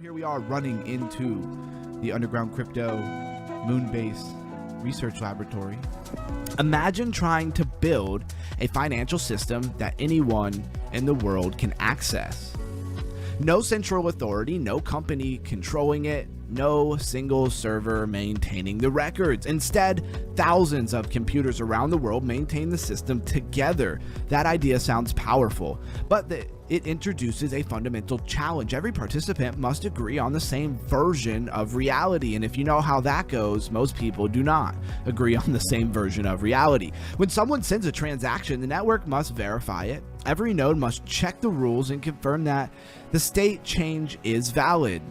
Here we are running into the underground crypto Moonbase research laboratory. Imagine trying to build a financial system that anyone in the world can access. No central authority, no company controlling it, no single server maintaining the records. Instead, thousands of computers around the world maintain the system together. That idea sounds powerful, but it introduces a fundamental challenge. Every participant must agree on the same version of reality, and if you know how that goes, most people do not agree on the same version of reality. When someone sends a transaction, the network must verify it. Every node must check the rules and confirm that the state change is valid.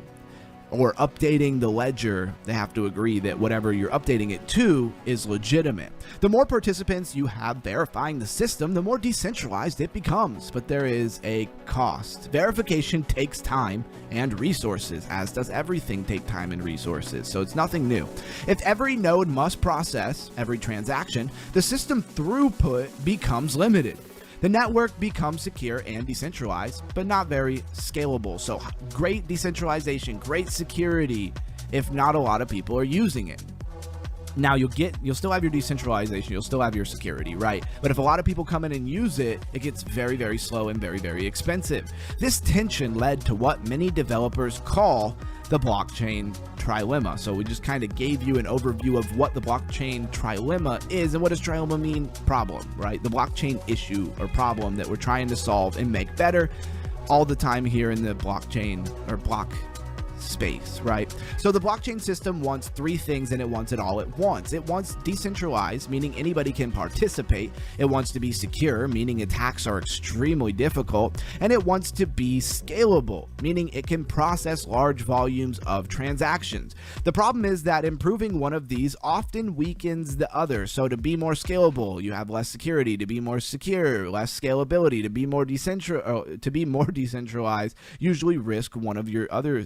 Or updating the ledger, they have to agree that whatever you're updating it to is legitimate. The more participants you have verifying the system, the more decentralized it becomes. But there is a cost. Verification takes time and resources, as does everything take time and resources, so it's nothing new. If every node must process every transaction, the system throughput becomes limited. The network becomes secure and decentralized, but not very scalable. So great decentralization, great security, if not a lot of people are using it. Now you'll still have your decentralization, you'll still have your security, right? But if a lot of people come in and use it, it gets very, very slow and very, very expensive. This tension led to what many developers call the blockchain trilemma. So we just kind of gave you an overview of what the blockchain trilemma is. And what does trilemma mean? Problem, right? The blockchain issue or problem that we're trying to solve and make better all the time here in the blockchain or block space, right? So the blockchain system wants three things, and it wants it all at once. It wants decentralized, meaning anybody can participate. It wants to be secure, meaning attacks are extremely difficult. And it wants to be scalable, meaning it can process large volumes of transactions. The problem is that improving one of these often weakens the other. So to be more scalable, you have less security. To be more secure, less scalability. To be more decentralized, usually risk one of your other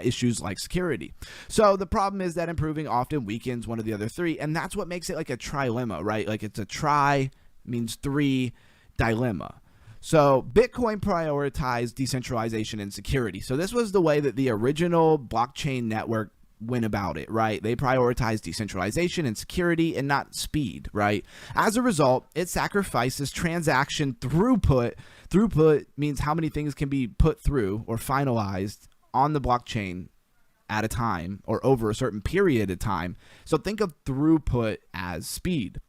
issues like security. So the problem is that improving often weakens one of the other three, and that's what makes it like a trilemma, right? Like it's a tri means three, dilemma. So Bitcoin prioritized decentralization and security. So this was the way that the original blockchain network went about it, right? They prioritized decentralization and security and not speed, right? As a result, it sacrifices transaction throughput. Throughput means how many things can be put through or finalized on the blockchain at a time or over a certain period of time. So think of throughput as speed.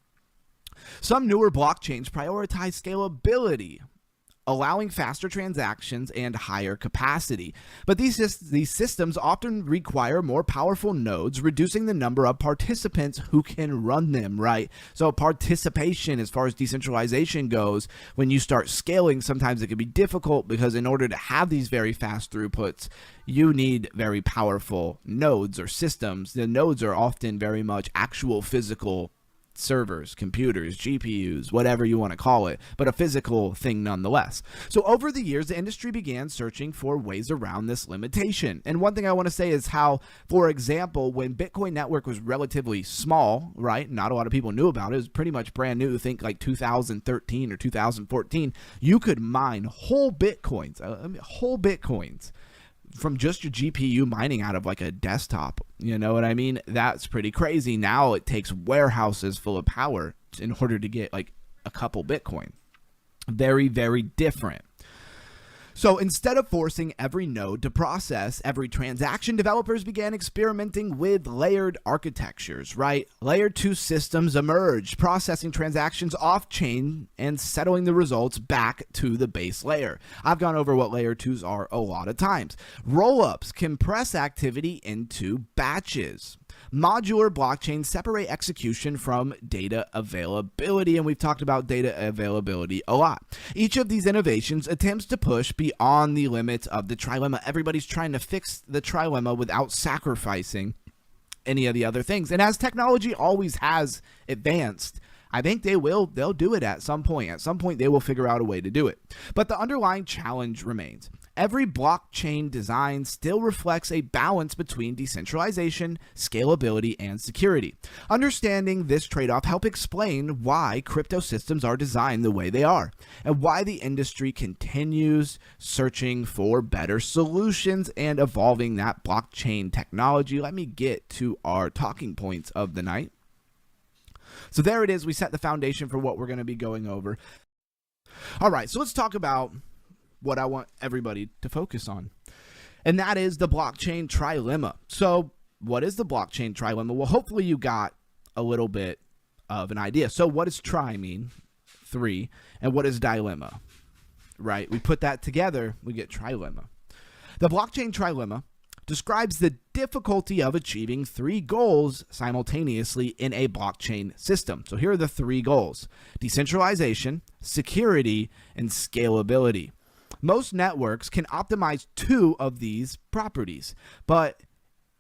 Some newer blockchains prioritize scalability, allowing faster transactions and higher capacity. But these systems often require more powerful nodes, reducing the number of participants who can run them, right? So participation, as far as decentralization goes, when you start scaling, sometimes it can be difficult because in order to have these very fast throughputs, you need very powerful nodes or systems. The nodes are often very much actual physical servers, computers, GPUs, whatever you want to call it, but a physical thing nonetheless. So over the years, the industry began searching for ways around this limitation. And one thing I want to say is how, for example, when Bitcoin network was relatively small, right? Not a lot of people knew about it. It was pretty much brand new. Think like 2013 or 2014. You could mine whole Bitcoins from just your GPU mining out of like a desktop. You know what I mean? That's pretty crazy. Now it takes warehouses full of power in order to get like a couple Bitcoin. Very, very different. So instead of forcing every node to process every transaction, developers began experimenting with layered architectures, right? Layer 2 systems emerged, processing transactions off-chain and settling the results back to the base layer. I've gone over what layer 2s are a lot of times. Rollups compress activity into batches. Modular blockchains separate execution from data availability, and we've talked about data availability a lot. Each of these innovations attempts to push beyond the limits of the trilemma. Everybody's trying to fix the trilemma without sacrificing any of the other things. And as technology always has advanced, I think they'll do it at some point. At some point, they will figure out a way to do it. But the underlying challenge remains. every blockchain design still reflects a balance between decentralization, scalability, and security. Understanding this trade-off helps explain why crypto systems are designed the way they are, and why the industry continues searching for better solutions and evolving that blockchain technology. Let me get to our talking points of the night. So there it is. We set the foundation for what we're going to be going over. All right, so let's talk about what I want everybody to focus on, and that is the blockchain trilemma. So what is the blockchain trilemma? Well, hopefully you got a little bit of an idea. So what does tri mean? 3. And what is dilemma? Right? We put that together, we get trilemma. The blockchain trilemma describes the difficulty of achieving 3 goals simultaneously in a blockchain system. So here are the 3 goals: decentralization, security, and scalability. Most networks can optimize 2 of these properties, but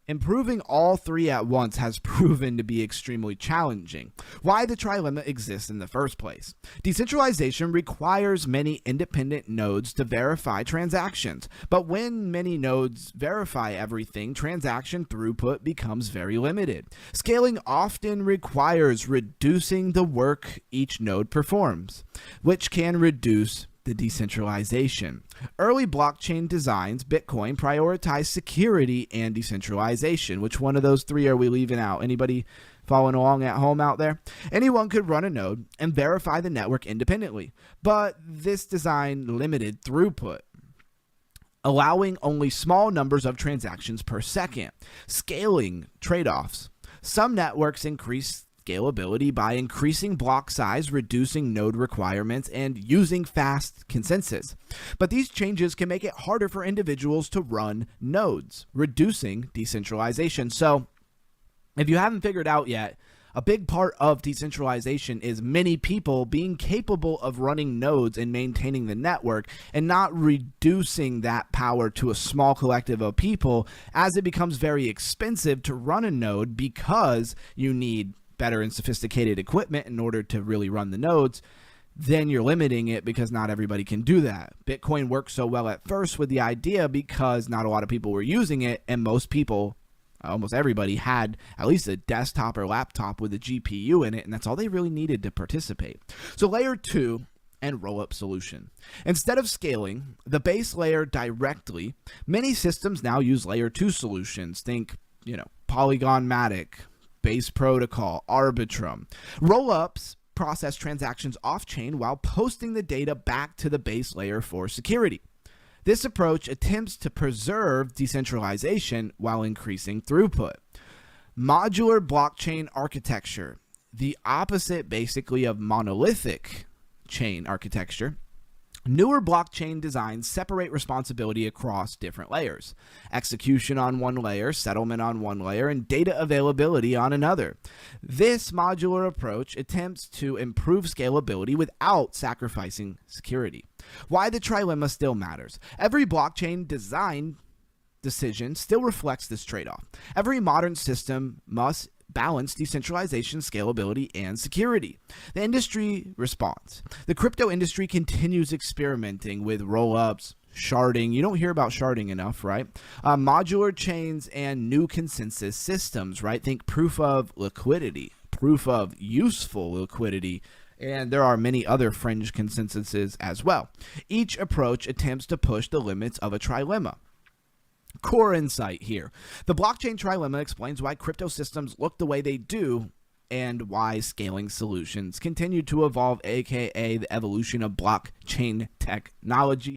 improving all 3 at once has proven to be extremely challenging. Why the trilemma exists in the first place. Decentralization requires many independent nodes to verify transactions, but when many nodes verify everything, transaction throughput becomes very limited. Scaling often requires reducing the work each node performs, which can reduce the decentralization. Early blockchain designs, Bitcoin, prioritize security and decentralization. Which one of those 3 are we leaving out? Anybody following along at home out there? Anyone could run a node and verify the network independently, but this design limited throughput, allowing only small numbers of transactions per second. Scaling trade-offs. Some networks increase scalability by increasing block size, reducing node requirements, and using fast consensus. But these changes can make it harder for individuals to run nodes, reducing decentralization. So if you haven't figured out yet, a big part of decentralization is many people being capable of running nodes and maintaining the network, and not reducing that power to a small collective of people, as it becomes very expensive to run a node because you need better and sophisticated equipment in order to really run the nodes. Then you're limiting it because not everybody can do that. Bitcoin worked so well at first with the idea because not a lot of people were using it, and most people, almost everybody, had at least a desktop or laptop with a GPU in it, and that's all they really needed to participate. So layer 2 and roll-up solution. Instead of scaling the base layer directly, many systems now use layer 2 solutions. Think, Polygon-Matic, Base Protocol, Arbitrum. Roll-ups process transactions off-chain while posting the data back to the base layer for security. This approach attempts to preserve decentralization while increasing throughput. Modular blockchain architecture, the opposite basically of monolithic chain architecture. Newer blockchain designs separate responsibility across different layers: execution on one layer, settlement on one layer, and data availability on another. This modular approach attempts to improve scalability without sacrificing security. Why the trilemma still matters. Every blockchain design decision still reflects this trade-off. Every modern system must balance decentralization, scalability, and security. The industry responds. The crypto industry continues experimenting with roll-ups, sharding. You don't hear about sharding enough, right? Modular chains and new consensus systems, right? Think proof of liquidity, proof of useful liquidity, and there are many other fringe consensuses as well. Each approach attempts to push the limits of a trilemma. Core insight here. The blockchain trilemma explains why crypto systems look the way they do and why scaling solutions continue to evolve, aka the evolution of blockchain technology.